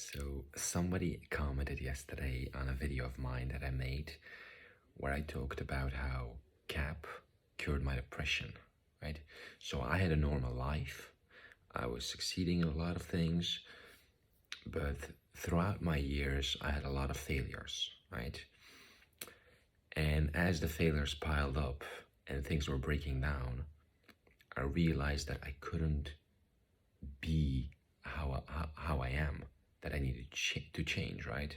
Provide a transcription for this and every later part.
So somebody commented yesterday on a video of mine that I made where I talked about how KAP cured my depression, right? So I had a normal life. I was succeeding in a lot of things, but throughout my years, I had a lot of failures, right? And as the failures piled up and things were breaking down, I realized that I couldn't be how I am, that I needed to change, right?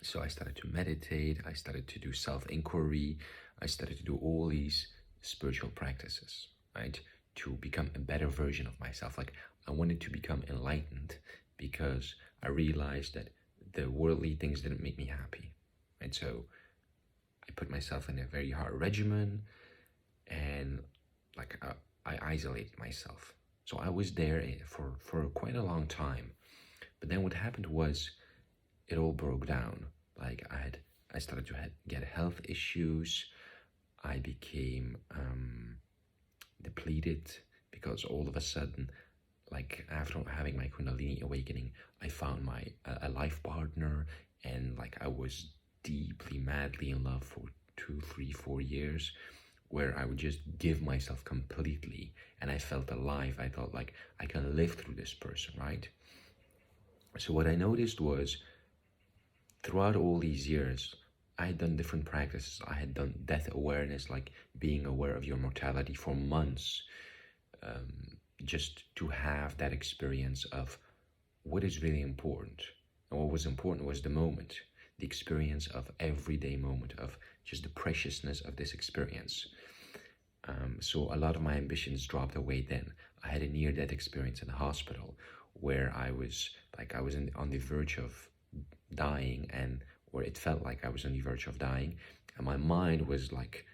So I started to meditate, I started to do self-inquiry, I started to do all these spiritual practices, right? To become a better version of myself. Like, I wanted to become enlightened because I realized that the worldly things didn't make me happy, right? So I put myself in a very hard regimen and I isolated myself. So I was there for quite a long time. But then what happened was it all broke down. Like I started to get health issues. I became depleted because all of a sudden, like after having my Kundalini awakening, I found a life partner, and like I was deeply, madly in love for 2, 3, 4 years, where I would just give myself completely, and I felt alive. I thought like I can live through this person, right? So what I noticed was throughout all these years, I had done different practices. I had done death awareness, like being aware of your mortality for months, just to have that experience of what is really important. And what was important was the moment, the experience of everyday moment, of just the preciousness of this experience. So a lot of my ambitions dropped away then. I had a near-death experience in the hospital where I was on the verge of dying, and where it felt like I was on the verge of dying, and my mind was like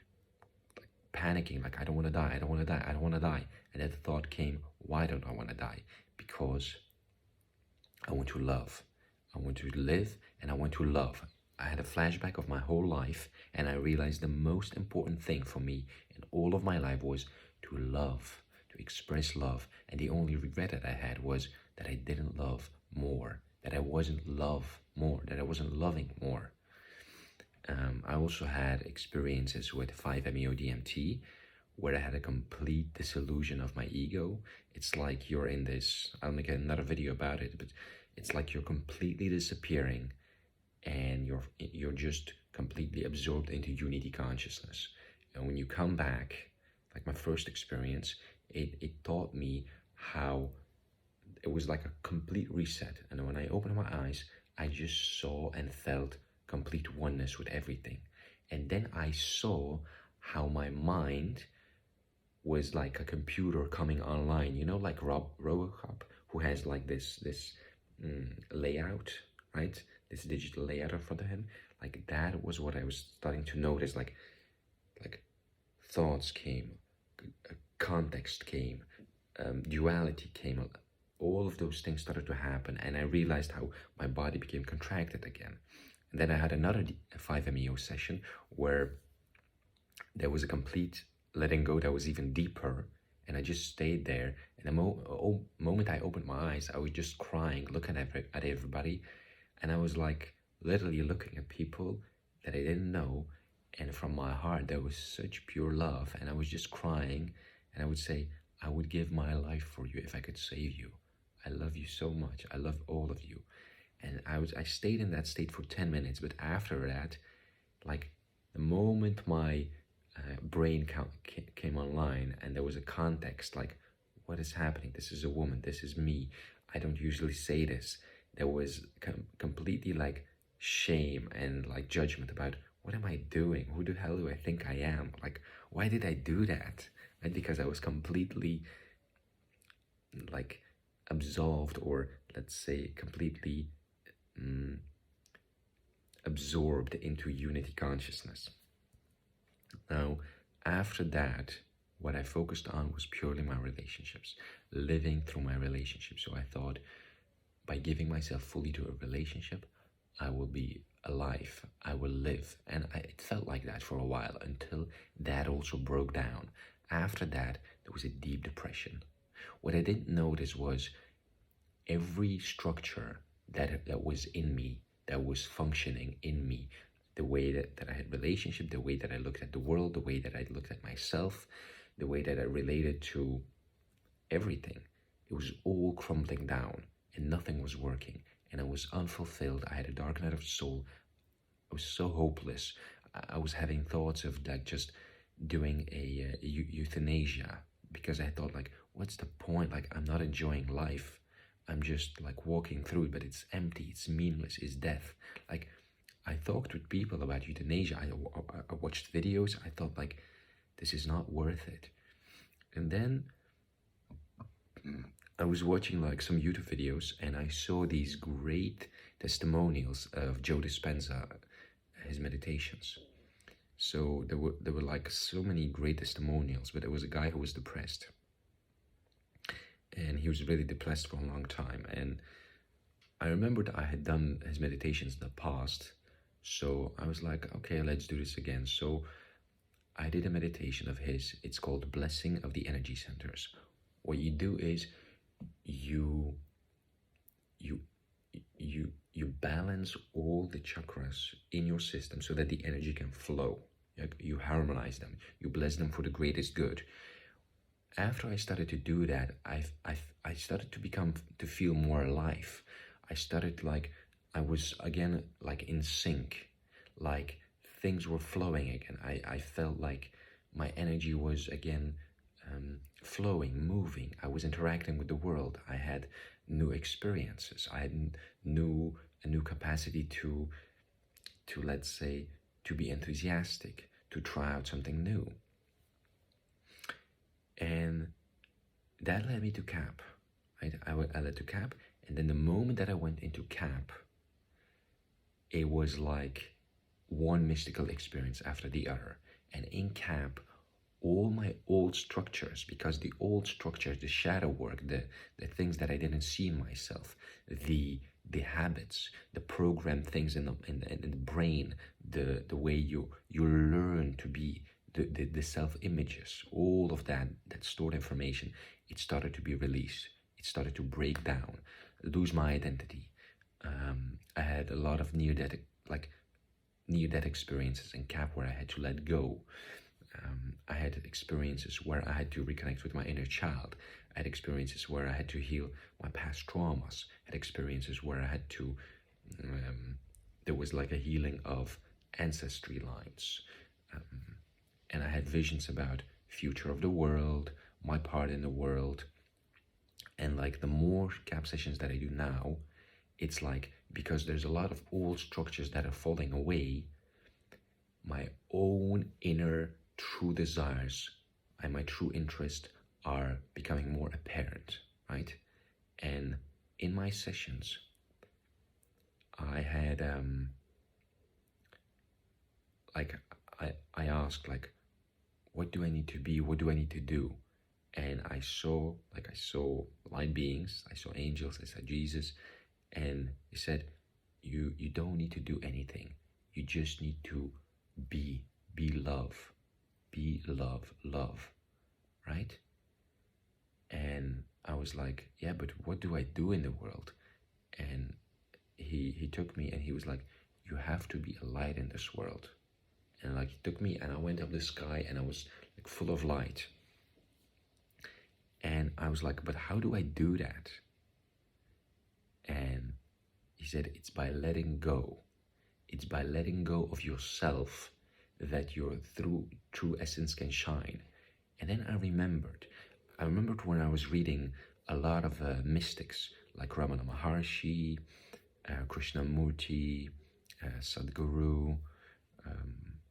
panicking, like I don't want to die, I don't want to die, I don't want to die. And that thought came, why don't I want to die? Because I want to love, I want to live, and I want to love. I had a flashback of my whole life, and I realized the most important thing for me in all of my life was to love, to express love. And the only regret that I had was that I didn't love more, that I wasn't loving more. I also had experiences with 5-MeO-DMT, where I had a complete disillusion of my ego. It's like you're in this, I'll make another video about it, but it's like you're completely disappearing, and you're just completely absorbed into unity consciousness. And when you come back, like my first experience, it taught me how it was like a complete reset. And when I opened my eyes, I just saw and felt complete oneness with everything. And then I saw how my mind was like a computer coming online, you know, like Robocop, who has like this layout, right? This digital layout in front of him. Like that was what I was starting to notice. Like thoughts came, context came, duality came. All of those things started to happen, and I realized how my body became contracted again. And then I had another 5-MeO session where there was a complete letting go that was even deeper, and I just stayed there. And the moment I opened my eyes, I was just crying, looking at everybody, and I was like literally looking at people that I didn't know, and from my heart there was such pure love, and I was just crying, and I would say, I would give my life for you if I could save you. I love you so much. I love all of you. And I stayed in that state for 10 minutes, but after that, like the moment my brain came online and there was a context, like what is happening? This is a woman, this is me. I don't usually say this. There was completely like shame and like judgment about what am I doing? Who the hell do I think I am? Like, why did I do that? And because I was completely like absolved, or let's say completely absorbed into unity consciousness. Now, after that, what I focused on was purely my relationships, living through my relationships. So I thought, by giving myself fully to a relationship, I will be alive, I will live. And it felt like that for a while, until that also broke down. After that, there was a deep depression. What I didn't notice was every structure that was in me, that was functioning in me. The way that I had relationship, the way that I looked at the world, the way that I looked at myself, the way that I related to everything. It was all crumbling down and nothing was working. And I was unfulfilled. I had a dark night of the soul. I was so hopeless. I was having thoughts of like just doing a euthanasia, because I thought like, what's the point? Like, I'm not enjoying life. I'm just like walking through it, but it's empty, it's meaningless, it's death. Like, I talked with people about euthanasia. I watched videos. I thought like, this is not worth it. And then I was watching like some YouTube videos and I saw these great testimonials of Joe Dispenza, his meditations. So there were like so many great testimonials, but there was a guy who was depressed. And he was really depressed for a long time. And I remembered I had done his meditations in the past. So I was like, okay, let's do this again. So I did a meditation of his. It's called Blessing of the Energy Centers. What you do is you balance all the chakras in your system so that the energy can flow. You harmonize them. You bless them for the greatest good. After I started to do that, I started to feel more alive. I started like, I was again like in sync, like things were flowing again. I felt like my energy was again flowing, moving. I was interacting with the world. I had new experiences. I had a new capacity to let's say, to be enthusiastic, to try out something new. And that led me to KAP. I led to KAP, and then the moment that I went into KAP, it was like one mystical experience after the other. And in KAP, all my old structures, because the old structures, the shadow work, the things that I didn't see in myself, the habits, the programmed things in the brain, the way you learn to be, the self-images, all of that stored information, it started to be released. It started to break down, lose my identity. I had a lot of near-death experiences in KAP where I had to let go. I had experiences where I had to reconnect with my inner child. I had experiences where I had to heal my past traumas. I had experiences where I had to, there was like a healing of ancestry lines. And I had visions about future of the world, my part in the world. And like the more KAP sessions that I do now, it's like, because there's a lot of old structures that are falling away, my own inner true desires and my true interest are becoming more apparent, right? And in my sessions, I had I asked like, what do I need to be? What do I need to do? And I saw light beings, I saw angels, I saw Jesus, and he said, you don't need to do anything. You just need to be love. Be love, love, right? And I was like, yeah, but what do I do in the world? And he took me and he was like, you have to be a light in this world. And like he took me and I went up the sky and I was like full of light. And I was like, but how do I do that? And he said, it's by letting go. It's by letting go of yourself that your true essence can shine. And then I remembered when I was reading a lot of mystics like Ramana Maharshi, Krishnamurti, Sadhguru,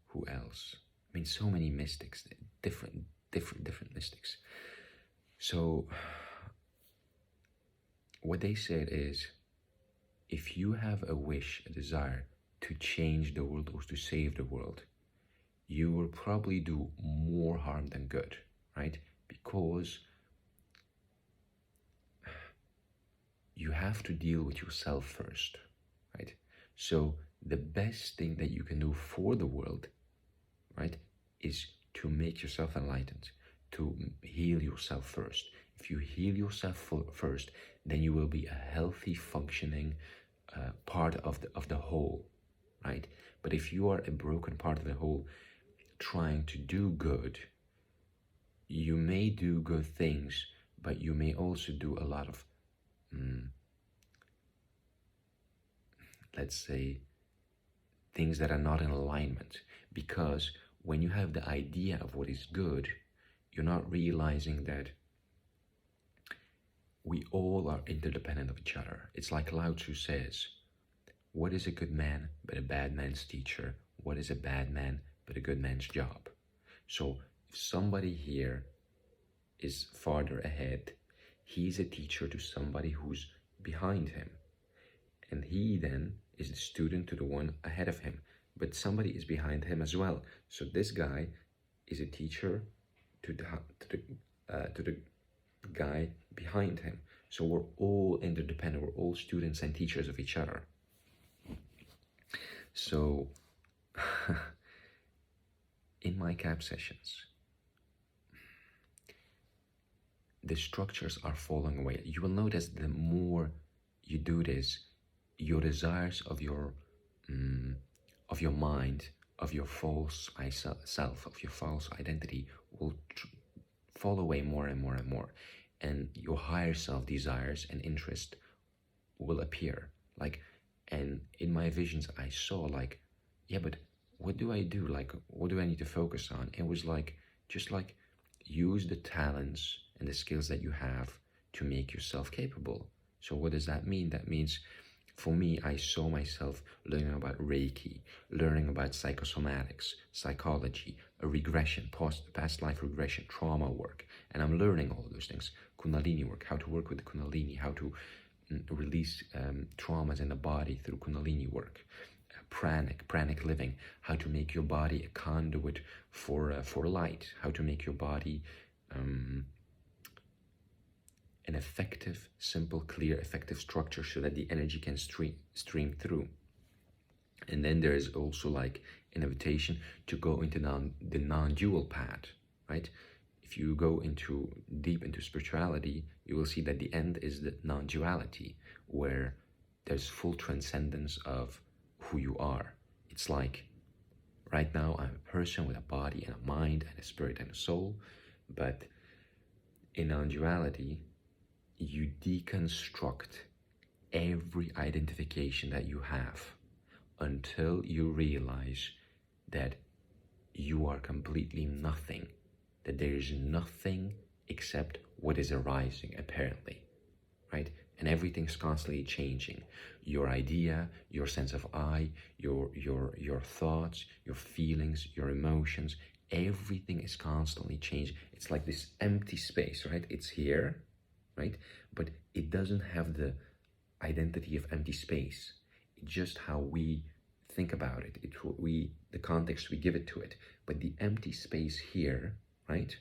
who else? I mean, so many mystics, different mystics. So what they said is, if you have a wish, a desire to change the world or to save the world, you will probably do more harm than good, right? Because you have to deal with yourself first, right? So the best thing that you can do for the world, right, is to make yourself enlightened, to heal yourself first. If you heal yourself first, then you will be a healthy, functioning, part of the whole, right? But if you are a broken part of the whole, trying to do good, you may do good things, but you may also do a lot of, let's say, things that are not in alignment. Because when you have the idea of what is good, you're not realizing that we all are interdependent of each other. It's like Lao Tzu says, what is a good man but a bad man's teacher? What is a bad man but a good man's job? So if somebody here is farther ahead, he's a teacher to somebody who's behind him. And he then is the student to the one ahead of him. But somebody is behind him as well. So this guy is a teacher to the guy behind him. So we're all interdependent. We're all students and teachers of each other. So in my KAP sessions, the structures are falling away. You will notice the more you do this, your desires of your mind, of your false self, of your false identity will fall away more and more and more. And your higher self desires and interest will appear. Like, and in my visions, I saw like, yeah, but what do I do? Like, what do I need to focus on? It was like, just like, use the talents and the skills that you have to make yourself capable. So what does that mean? That means, for me, I saw myself learning about Reiki, learning about psychosomatics, psychology, a regression, past life regression, trauma work. And I'm learning all those things. Kundalini work, how to work with the Kundalini, how to release traumas in the body through Kundalini work. Pranic living, how to make your body a conduit for light, how to make your body an effective, simple, clear, effective structure so that the energy can stream through. And then there is also like an invitation to go into the non-dual path, right? If you go deep into spirituality, you will see that the end is the non-duality, where there's full transcendence of who you are. It's like, right now I'm a person with a body and a mind and a spirit and a soul, but in non-duality, you deconstruct every identification that you have until you realize that you are completely nothing, that there is nothing except what is arising, apparently, right? And everything's constantly changing. Your idea, your sense of I, your thoughts, your feelings, your emotions, everything is constantly changing. It's like this empty space, right? It's here, right? But it doesn't have the identity of empty space. It's just how we think about it. It's what the context we give it to it. But the empty space here, right?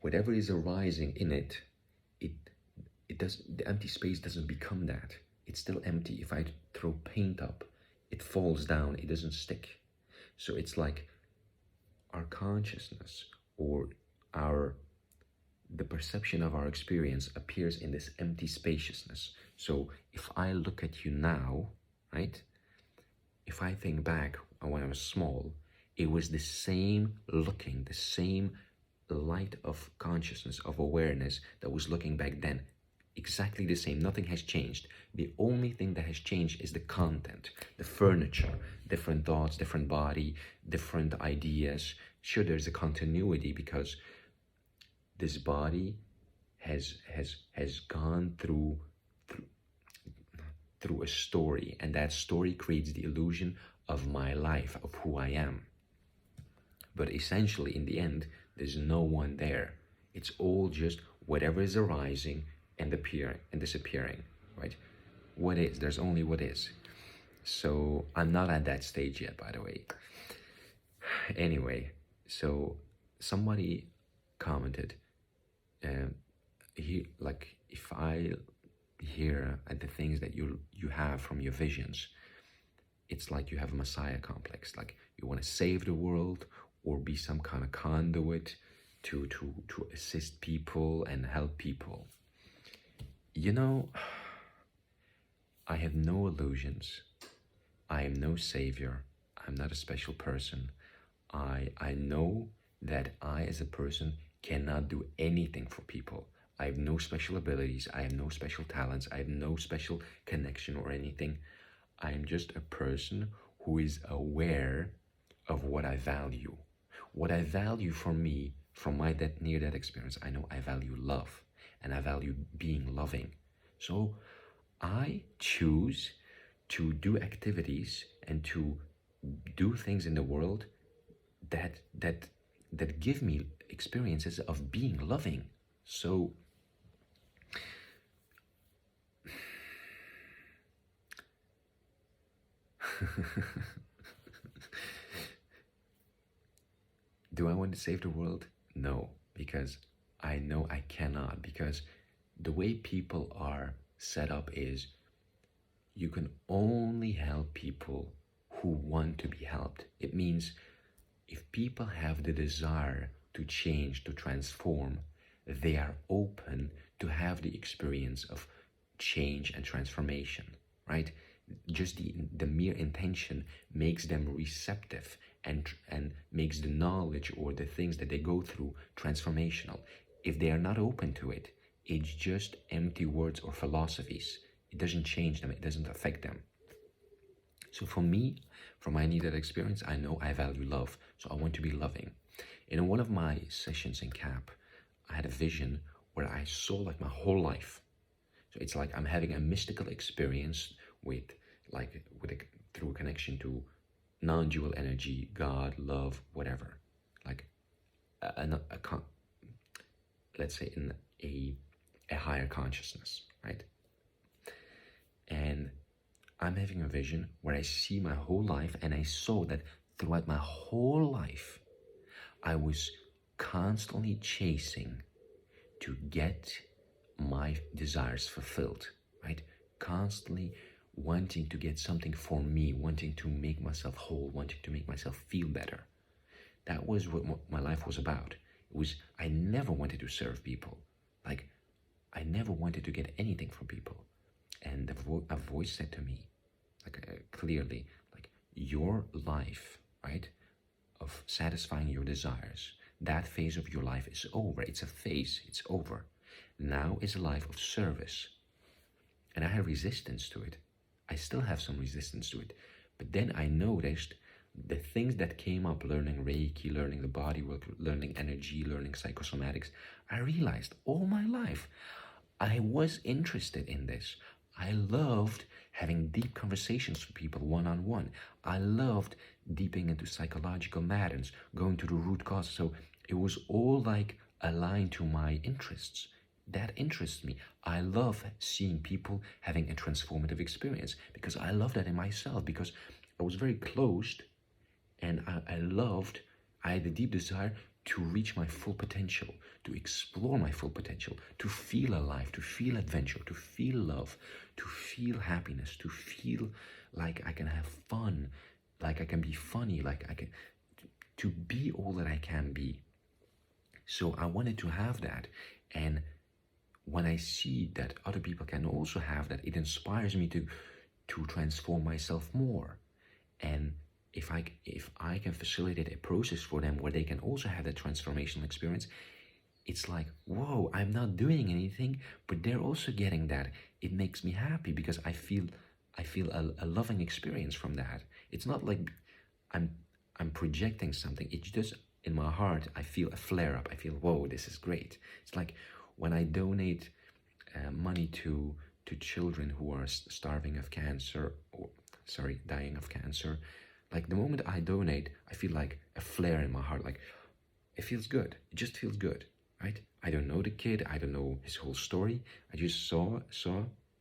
Whatever is arising in it, the empty space doesn't become that. It's still empty. If I throw paint up, it falls down. It doesn't stick. So it's like our consciousness or the perception of our experience appears in this empty spaciousness. So if I look at you now, right? If I think back when I was small, it was the same looking, the same light of consciousness, of awareness that was looking back then. Exactly the same. Nothing has changed. The only thing that has changed is the content, the furniture, different thoughts, different body, different ideas. Sure, there's a continuity because this body has gone through a story, and that story creates the illusion of my life, of who I am. But essentially, in the end, there's no one there. It's all just whatever is arising and appearing and disappearing, right? What is? There's only what is. So I'm not at that stage yet, by the way. Anyway, so somebody commented, like, if I hear at the things that you have from your visions, it's like you have a messiah complex, like you want to save the world or be some kind of conduit to assist people and help people. You know, have no illusions. I am no savior. I'm not a special person. I know that I, as a person, cannot do anything for people. I have no special abilities. I have no special talents. I have no special connection or anything. I am just a person who is aware of what I value. What I value for me, from my near-death experience, I know I value love, and I value being loving. So I choose to do activities and to do things in the world that give me experiences of being loving. So do I want to save the world? No, because I know I cannot, because the way people are set up is you can only help people who want to be helped. It means if people have the desire to change, to transform, they are open to have the experience of change and transformation, right? Just the mere intention makes them receptive and makes the knowledge or the things that they go through transformational. If they are not open to it, it's just empty words or philosophies. It doesn't change them, it doesn't affect them. So for me, from my near-death experience, I know I value love, so I want to be loving. In one of my sessions in KAP, I had a vision where I saw like my whole life. So it's like I'm having a mystical experience through a connection to non-dual energy, God, love, whatever. Like let's say in a higher consciousness, right? And I'm having a vision where I see my whole life, and I saw that throughout my whole life, I was constantly chasing to get my desires fulfilled, right? Constantly wanting to get something for me, wanting to make myself whole, wanting to make myself feel better. That was what my life was about. It was, I never wanted to serve people. Like, I never wanted to get anything from people. And a voice said to me, clearly, your life, right, of satisfying your desires, that phase of your life is over. It's a phase, it's over. Now is a life of service. And I had resistance to it. I still have some resistance to it. But then I noticed the things that came up, learning Reiki, learning the body work, learning energy, learning psychosomatics. I realized all my life I was interested in this. I loved having deep conversations with people one-on-one. I loved deeping into psychological matters, going to the root cause. So it was all like aligned to my interests. That interests me. I love seeing people having a transformative experience because I love that in myself, because I was very closed, and I had a deep desire to reach my full potential, to explore my full potential, to feel alive, to feel adventure, to feel love, to feel happiness, to feel like I can have fun, like I can be funny, like I can, to be all that I can be. So I wanted to have that. And when I see that other people can also have that, it inspires me to transform myself more. And if I can facilitate a process for them where they can also have that transformational experience, it's like, whoa, I'm not doing anything, but they're also getting that. It makes me happy because I feel a loving experience from that. It's not like I'm projecting something. It's just in my heart, I feel a flare up. I feel, whoa, this is great. It's like when I donate money to children who are starving of cancer, or dying of cancer. Like the moment I donate, I feel like a flare in my heart. Like it feels good. It just feels good, right? I don't know the kid. I don't know his whole story. I just saw.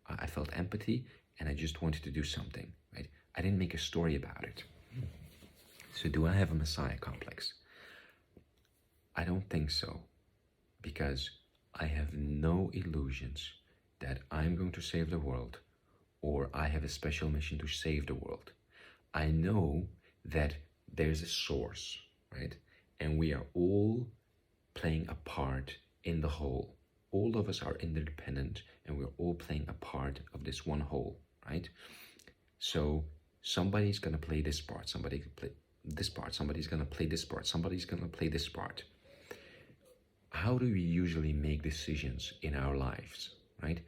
I felt empathy, and I just wanted to do something, right? I didn't make a story about it. So do I have a Messiah complex? I don't think so, because I have no illusions that I'm going to save the world, or I have a special mission to save the world. I know that there's a source, right? And we are all playing a part in the whole. All of us are interdependent, and we're all playing a part of this one whole, right? So somebody's gonna play this part, somebody can play this part, somebody's gonna play this part, somebody's gonna play this part. How do we usually make decisions in our lives, right?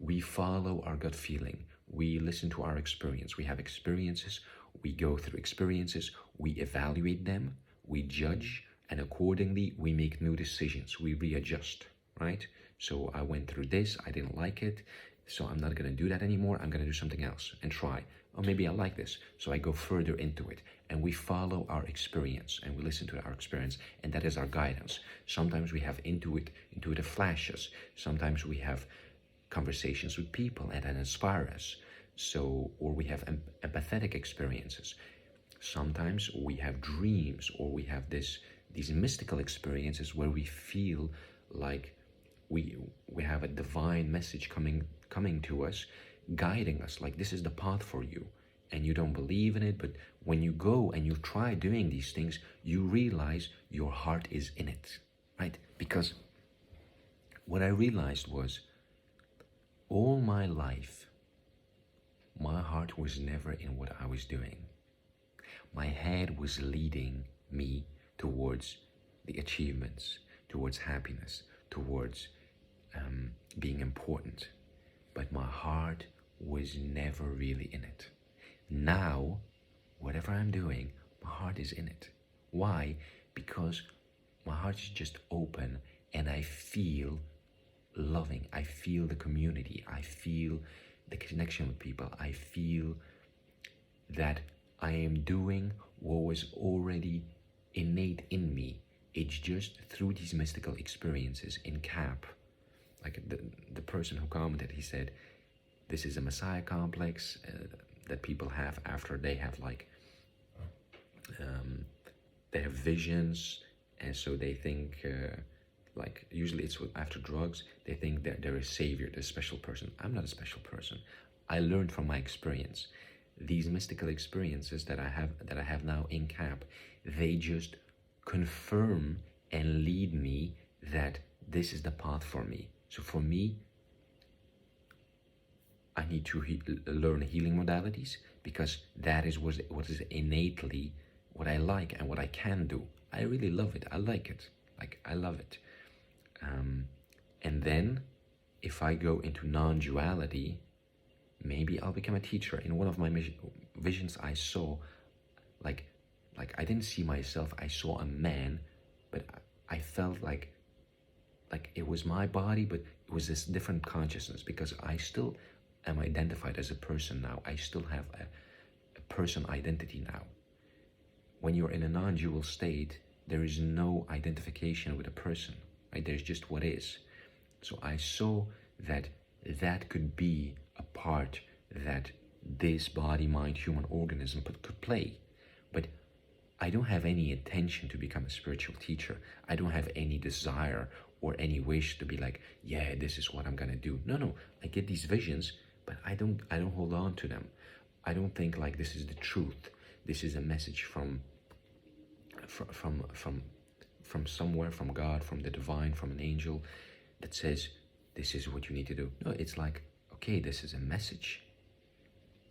We follow our gut feeling. We listen to our experience. We have experiences. We go through experiences. We evaluate them. We judge. And accordingly, we make new decisions. We readjust, right? So I went through this. I didn't like it. So I'm not going to do that anymore. I'm going to do something else and try. Or maybe I like this. So I go further into it. And we follow our experience. And we listen to our experience. And that is our guidance. Sometimes we have intuitive flashes. Sometimes we have conversations with people and that inspire us. So, or we have empathetic experiences. Sometimes we have dreams, or we have these mystical experiences where we feel like we have a divine message coming to us, guiding us, like this is the path for you. And you don't believe in it, but when you go and you try doing these things, you realize your heart is in it, right? Because what I realized was, all my life, my heart was never in what I was doing. My head was leading me towards the achievements, towards happiness, towards being important. But my heart was never really in it. Now, whatever I'm doing, my heart is in it. Why? Because my heart is just open and I feel loving. I feel the community. I feel the connection with people. I feel that I am doing what was already innate in me. It's just through these mystical experiences in KAP. Like the person who commented, he said, this is a messiah complex that people have after they have they have visions, and so they think like usually it's after drugs, they think that they're a savior, they're a special person. I'm not a special person. I learned from my experience. These mystical experiences that I have now in KAP, they just confirm and lead me that this is the path for me. So for me, I need to learn healing modalities, because that is what is innately what I like and what I can do. I really love it. I like it. Like, I love it. And then if I go into non-duality, maybe I'll become a teacher. In one of my visions, I saw like I didn't see myself. I saw a man, but I felt like it was my body, but it was this different consciousness, because I still am identified as a person now. I still have a person identity now. When you're in a non-dual state, there is no identification with a person, right? There's just what is. So I saw that could be a part that this body, mind, human organism could play. But I don't have any intention to become a spiritual teacher. I don't have any desire or any wish to be like, yeah, this is what I'm gonna do. No, I get these visions, but I don't hold on to them. I don't think like this is the truth. This is a message from somewhere, from God, from the divine, from an angel that says this is what you need to do. No, it's like, okay, this is a message.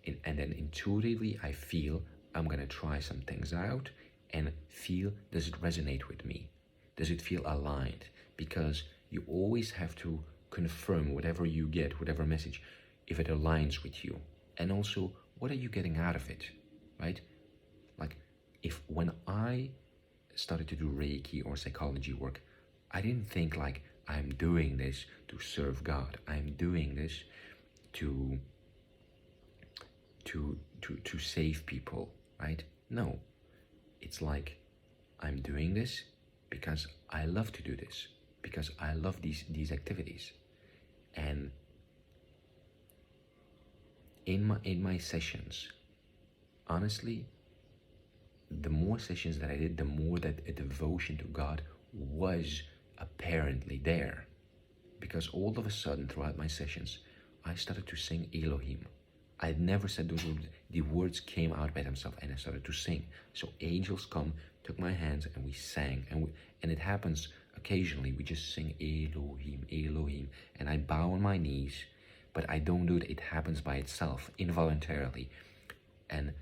And then intuitively I feel I'm gonna try some things out and feel, does it resonate with me? Does it feel aligned? Because you always have to confirm whatever you get, whatever message, if it aligns with you. And also, what are you getting out of it, right? Like, when I started to do Reiki or psychology work, I didn't think like, I'm doing this to serve God. I'm doing this to save people, right? No, it's like, I'm doing this because I love to do this, because I love these activities. And in my sessions, honestly, the more sessions that I did, the more that a devotion to God was apparently there. Because all of a sudden, throughout my sessions, I started to sing Elohim. I'd never said those words. The words came out by themselves, and I started to sing. So angels come, took my hands, and we sang. And it happens occasionally. We just sing Elohim, Elohim. And I bow on my knees, but I don't do it. It happens by itself, involuntarily. And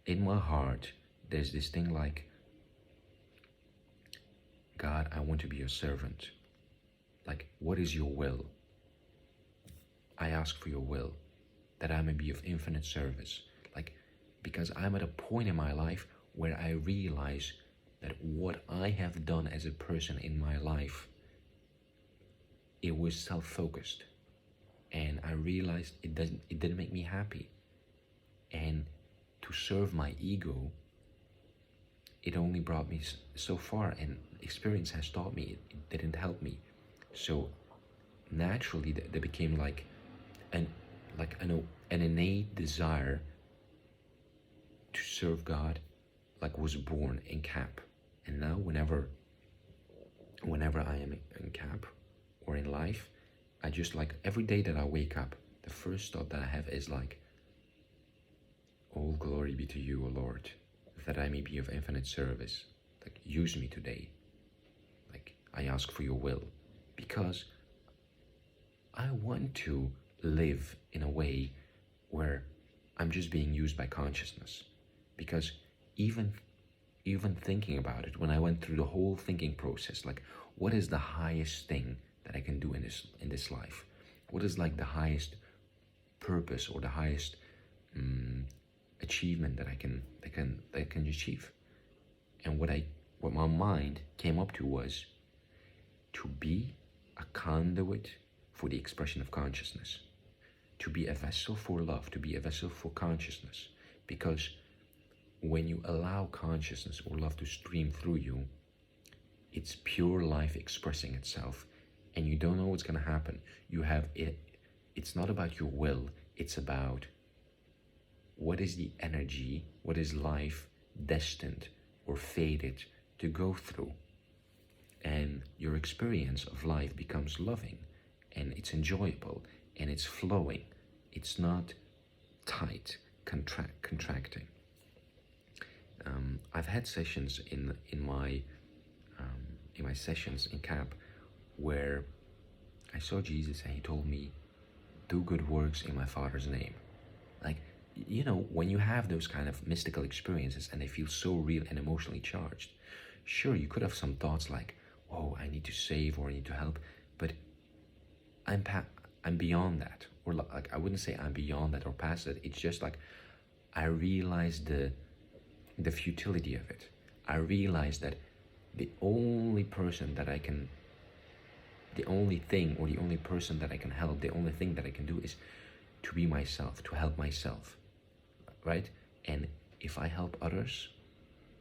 in my heart, there's this thing like, God, I want to be your servant. Like, what is your will? I ask for your will, that I may be of infinite service. Like, because I'm at a point in my life where I realize that what I have done as a person in my life, it was self-focused. And I realized it didn't make me happy. And to serve my ego, it only brought me so far, and experience has taught me it didn't help me. So naturally there became like an innate desire to serve God, like was born in KAP. And now whenever I am in KAP or in life, I just like, every day that I wake up, the first thought that I have is like, all glory be to you, O Lord, that I may be of infinite service. Like, use me today. Like, I ask for your will, because I want to live in a way where I'm just being used by consciousness. Because even thinking about it, when I went through the whole thinking process, like, what is the highest thing that I can do in this life? What is like the highest purpose or the highest achievement that I can achieve? And what my mind came up to was to be a conduit for the expression of consciousness, to be a vessel for love, to be a vessel for consciousness. Because when you allow consciousness or love to stream through you, it's pure life expressing itself, and you don't know what's going to happen. It's not about your will, it's about what is the energy, what is life destined or fated to go through. And your experience of life becomes loving, and it's enjoyable, and it's flowing. It's not tight, contracting. I've had sessions in my sessions in KAP where I saw Jesus and he told me, do good works in my Father's name. Like, you know, when you have those kind of mystical experiences and they feel so real and emotionally charged, sure, you could have some thoughts like, whoa, I need to save or I need to help, but I'm beyond that. Or like, I wouldn't say I'm beyond that or past it. It's just like, I realized the futility of it. I realized that the only person that the only thing or the only person that I can help, the only thing that I can do is to be myself, to help myself, right? And if I help others,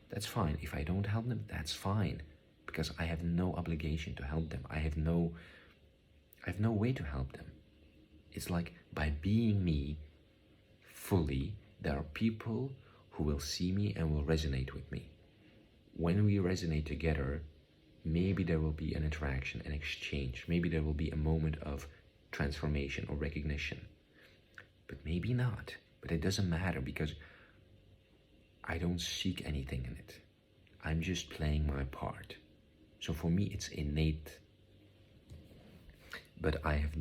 that's fine. If I don't help them, that's fine, because I have no obligation to help them. I have no way to help them. It's like, by being me fully, there are people who will see me and will resonate with me. When we resonate together, maybe there will be an interaction, an exchange. Maybe there will be a moment of transformation or recognition. But maybe not. But it doesn't matter, because I don't seek anything in it. I'm just playing my part. So for me, it's innate. But I have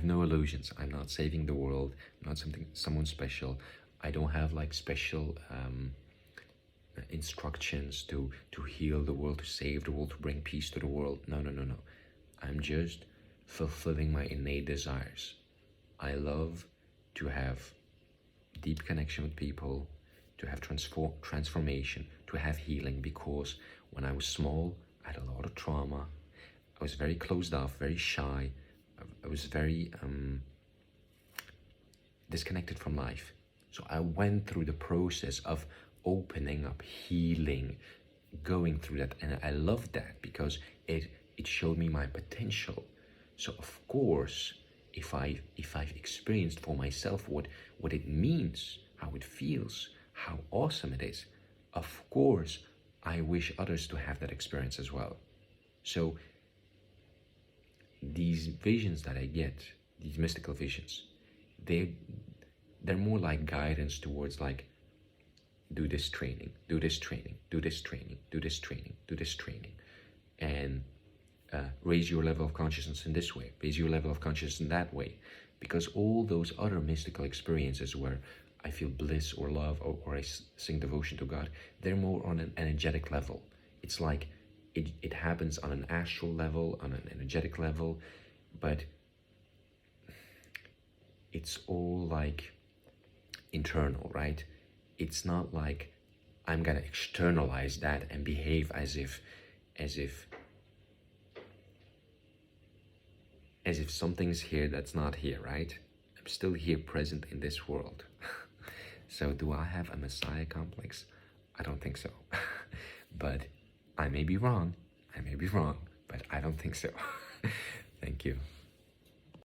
no illusions. I'm not saving the world. I'm not someone special. I don't have like special instructions to heal the world, to save the world, to bring peace to the world. No. I'm just fulfilling my innate desires. I love to have deep connection with people, to have transformation, to have healing, because when I was small, I had a lot of trauma. I was very closed off, very shy. I was very disconnected from life. So I went through the process of opening up, healing, going through that, and I loved that because it showed me my potential. So of course, if I've experienced for myself what it means, how it feels, how awesome it is, of course I wish others to have that experience as well. So these visions that I get, these mystical visions, they're more like guidance towards like, do this training, do this training, do this training, do this training, do this training, and raise your level of consciousness in this way, raise your level of consciousness in that way, because all those other mystical experiences where I feel bliss or love, or I sing devotion to God, they're more on an energetic level. It's like it happens on an astral level, on an energetic level, but it's all like internal, right? It's not like I'm gonna externalize that and behave as if something's here that's not here, right? I'm still here, present in this world. So do I have a messiah complex? I don't think so. But I may be wrong, but I don't think so. Thank you.